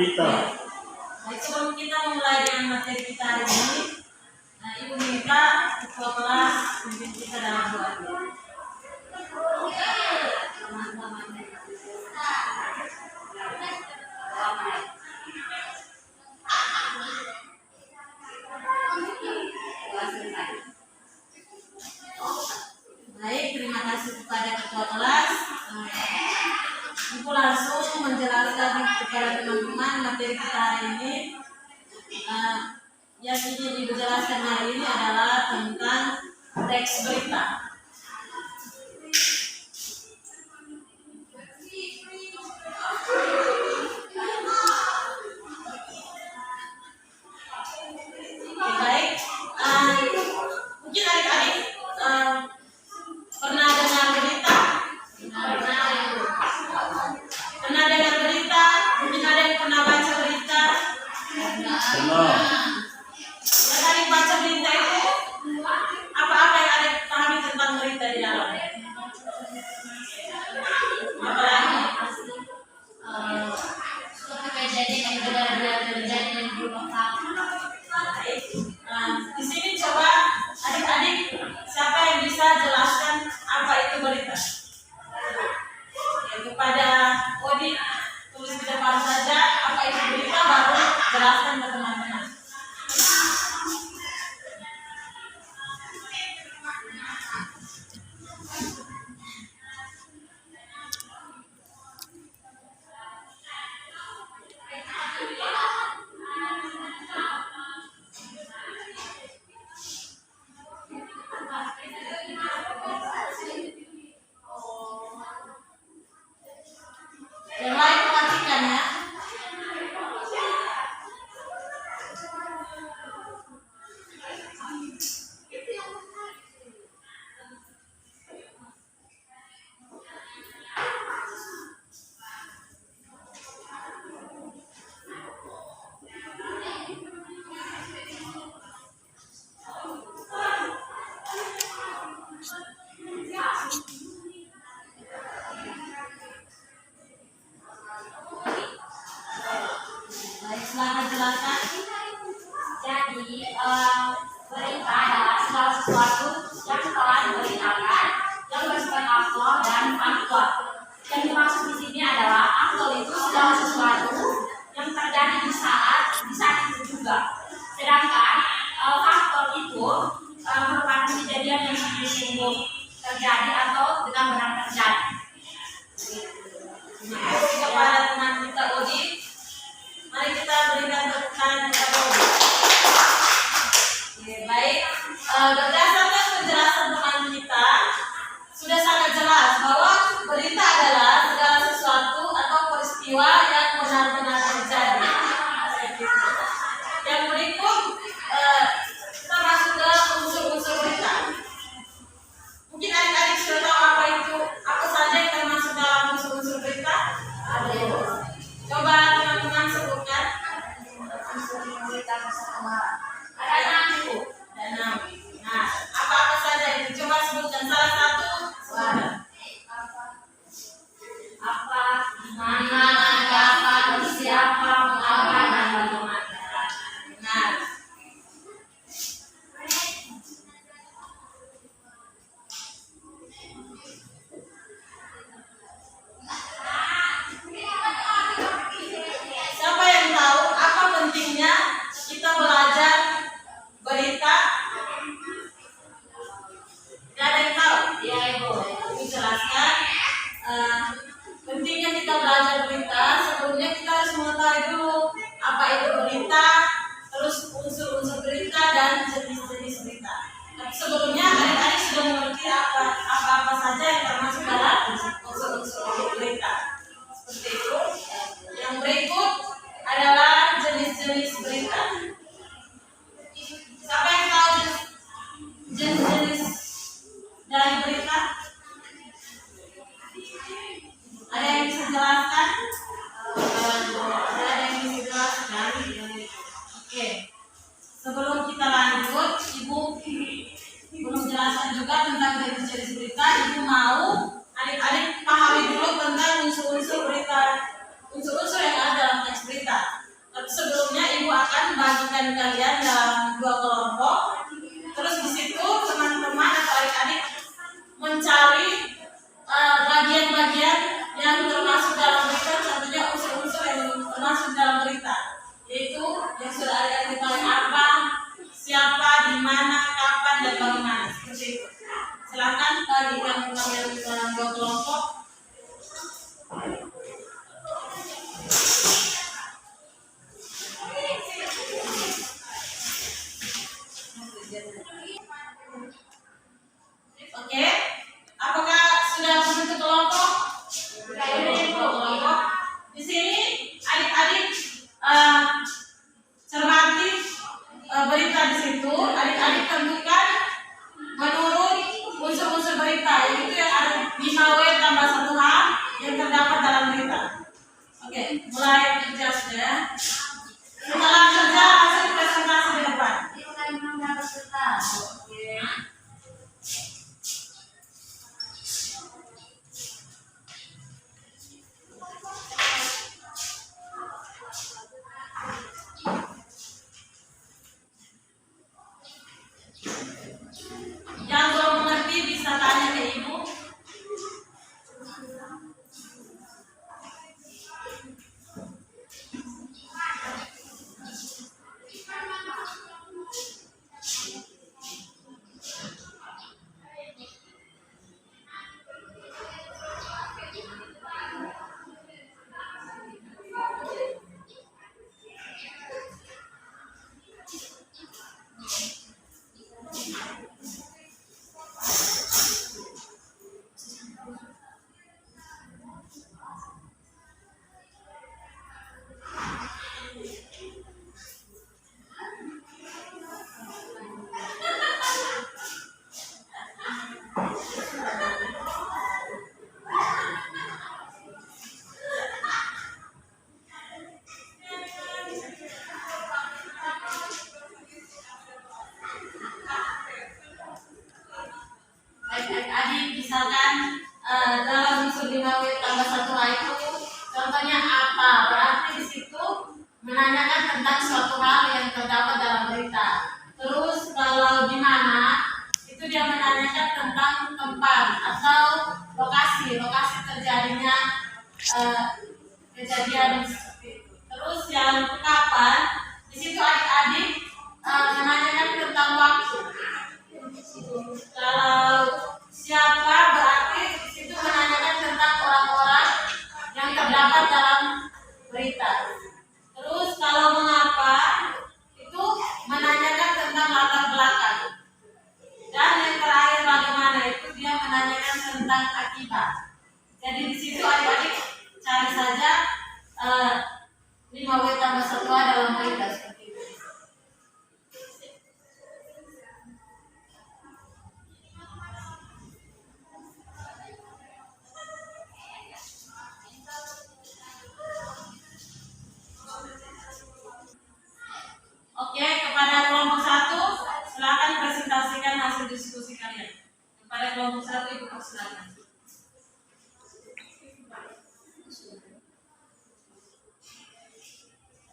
kita. Baik, sebelum kita memulai dengan materi kita hari ini, Ibu minta ketua kelas pimpin kita dalam doa. Baik, terima kasih kepada ketua kelas. Ibu langsung menjelaskan kepada teman-teman materi kita hari ini. Yang ingin Ibu jelaskan hari ini adalah tentang teks berita. Baik, mungkin adik-adik pernah dengar berita? Pernah dengar berita? Mungkin ada yang pernah baca berita? Pernah. Yang adik baca berita itu apa-apa yang adik pahami tentang berita di dalam? Apalagi? Suatu kejadian yang benar-benar terjadi dan belum tahu. Di sini coba adik-adik siapa yang bisa jelaskan apa itu berita? Kepada Odi tulis di depan saja apa itu berita, baru jelaskan ke teman-teman. Yang lain perhatikan ya. Baik, silakan jelaskan. Jadi berita adalah segala sesuatu yang telah diberitakan yang bersifat aktual dan faktual. Yang dimaksud di sini adalah aktual itu segala sesuatu yang terjadi di saat itu juga. Sedangkan faktual itu merupakan kejadian yang sungguh terjadi atau dengan benar terjadi. Terima kasih kepada teman kita Odi. Mari kita berikan tepuk tangan kepada Odi. Oke, baik. Berdasarkan penjelasan teman kita, sudah sangat jelas bahwa berita adalah segala sesuatu atau peristiwa yang benar-benar terjadi. Yang berikut kita masuk ke unsur-unsur berita. Mungkin adik-adik sudah tahu apa saja yang termasuk dalam unsur-unsur berita? Coba teman-teman sebutkan. Ada 6 itu. Nah, apa-apa saja itu? Coba sebutkan salah satu. Apa, mana, siapa, dan siapa, mengapa, dan bagaimana. Nah, siapa yang tahu apa pentingnya kita belajar berita? Tidak ada yang tahu? Ya, Ibu. Ibu jelaskan. Pentingnya kita belajar berita. Sebelumnya kita harus mengetahui dulu apa itu berita, terus unsur-unsur berita dan jenis-jenis berita. Tapi sebelumnya adik-adik sudah mengerti apa saja yang termasuk dalam unsur-unsur berita. Seperti itu. Yang berikut adalah jenis-jenis berita. Siapa yang tahu jenis-jenis dari berita? Ada yang bisa jelaskan? Ada yang bisa jelaskan? Oke. Sebelum kita lanjut, Ibu belum jelaskan juga tentang jenis-jenis berita. Ibu mau adik-adik pahami dulu tentang unsur-unsur berita, unsur-unsur yang ada dalam teks berita. mencari bagian-bagian yang termasuk dalam berita, contohnya unsur-unsur yang termasuk dalam berita, yaitu yang sudah ada tentang apa, siapa, di mana, kapan, dan bagaimana, seperti itu. Silakan bagi kamu yang dua kelompok. Oke, apakah sudah membentuk kelompok? Sudah membentuk kelompok. Di sini adik-adik cermati berita di situ. Adik-adik tentukan menurut unsur-unsur berita, yaitu yang ada 5W tambah 1H yang terdapat dalam berita. Oke, mulai kerja sudah. Setelah kerja langsung presentasi di depan. Oke. Yang belum mengerti bisa tanya ke ibu. Adik-adik misalkan dalam unsur 5W tambah 1H itu contohnya apa? Berarti di situ menanyakan tentang suatu hal yang terdapat dalam berita. Terus kalau di mana itu dia menanyakan tentang tempat atau lokasi terjadinya kejadian seperti itu. Terus yang kapan di situ adik-adik menanyakan tentang waktu. Kalau siapa berarti di situ menanyakan tentang orang-orang yang terdapat dalam berita. Terus kalau mengapa itu menanyakan tentang latar belakang. Dan yang terakhir bagaimana itu dia menanyakan tentang akibat. Jadi di situ adik-adik cari saja 5W tambah 1H dalam berita seperti itu. Oke, kepada kelompok 1 silakan presentasikan hasil diskusi kalian. Kepada kelompok 1 ibu silakan.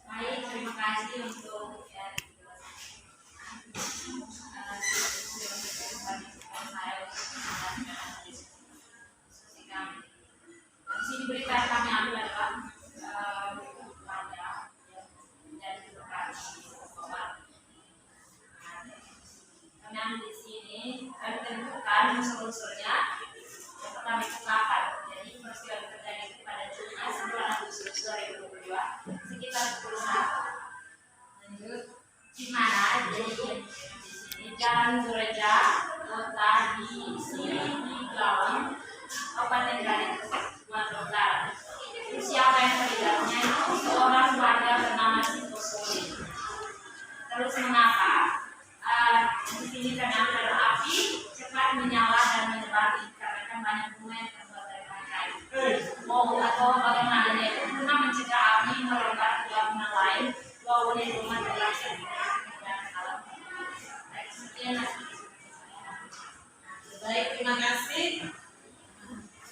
Baik, terima kasih untuk diskusi kami. Di sini berita yang kami ambil adalah pada dari lokasi kami ambil di sini kami tentukan unsur-unsurnya. Yang pertama itu kapan. Jadi peristiwa yang terjadi pada Jumat 9 Agustus 2022 sekitar pukul 1. Lanjut di mana? Jadi di sini Jalan Gereja Kota di sini di Gawang Kabupaten Garut Sumatera Utara. Siapa yang terlibatnya itu seorang warga bernama Sitosoli. Terus mengapa? Di sini karena api cepat menyala dan menyebar dikarenakan banyak bunga yang terbuat dari kayu. Atau bagaimana itu guna mencegah api merebak ke bangunan lain, dua unit rumah terlaksana dan alam. Sekian. Baik, terima kasih.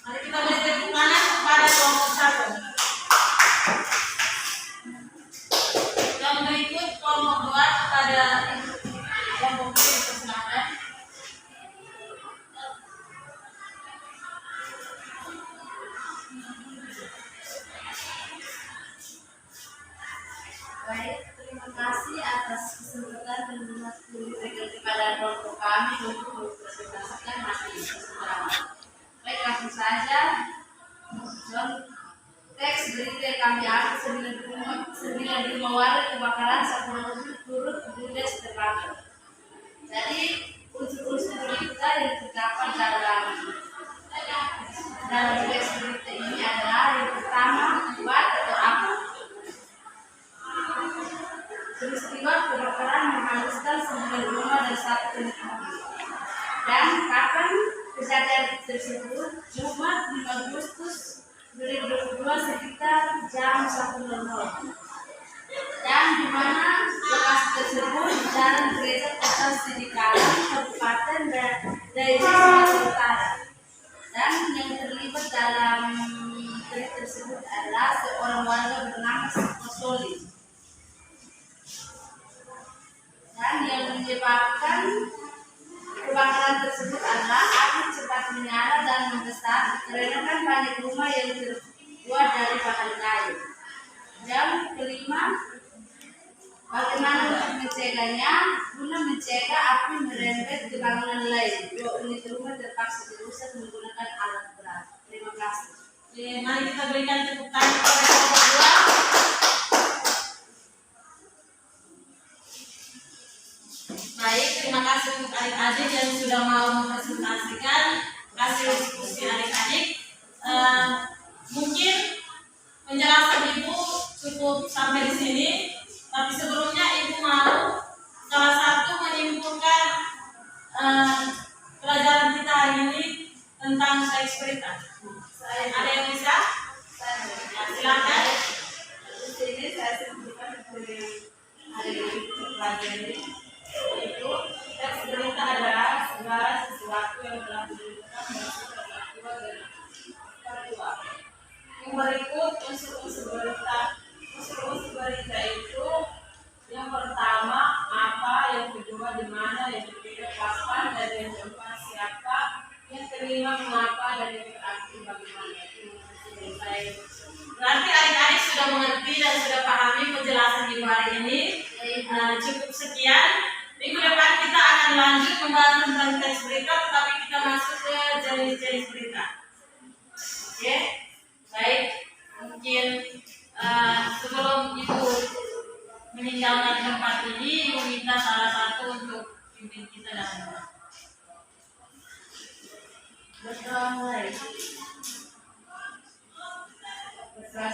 Mari kita beri tepuk tangan kepada kelompok 1. Yang berikut kelompok 2 kepada kelompok 3 dipersilakan. dalam teks berita ini adalah yang pertama, buat atau apa. Peristiwa kebakaran menghanguskan 9 rumah dan 1 unit mobil. Dan kapan kejadian tersebut? Jumat 5 Agustus 2022 sekitar jam 1.00. Dan di mana lokasi tersebut? Jalan Gereja Kota Sidikalang, Kabupaten Daerah Sumatera Utara. Dan yang terlibat dalam berita tersebut adalah seorang warga bernama Soli. Dan yang menyebabkan kebakaran tersebut adalah api cepat menyala dan membesar karena banyak rumah yang terbuat dari bahan kayu. Yang kelima, bagaimana untuk mencegahnya? Guna mencegah api merembet ke bangunan lain, 2 unit rumah terpaksa dirusak menggunakan alat berat. Terima kasih. Oke, mari kita berikan tepuk tangan kepada kelompok 2. Baik, terima kasih untuk adik-adik yang sudah mau mempresentasikan hasil diskusi adik-adik. Mungkin penjelasan Ibu cukup sampai di sini, tapi sebelumnya Ibu mau salah satu menyimpulkan pelajaran kita hari ini tentang teks berita. Ada yang bisa? Ya, silakan. Di sini saya simpulkan dari hari ini pelajari, yaitu teks berita adalah segala sesuatu yang telah dilakukan peristiwa. Yang berikut unsur-unsur berita. Unsur-unsur berita itu yang pertama apa, yang kedua di mana, yang ketiga kapan, dan yang keempat siapa, yang kelima mengapa, dan yang terakhir bagaimana. Berarti adik-adik sudah mengerti dan sudah pahami penjelasan Ibu hari ini. Cukup sekian. Minggu depan kita akan lanjut membahas tentang teks berita, tetapi kita masuk ke jenis-jenis berita. Oke, baik. Mungkin sebelum Ibu meninggalkan tempat ini, Ibu minta salah satu untuk pimpin kita dalam doa. Berdoa mulai. Berdoa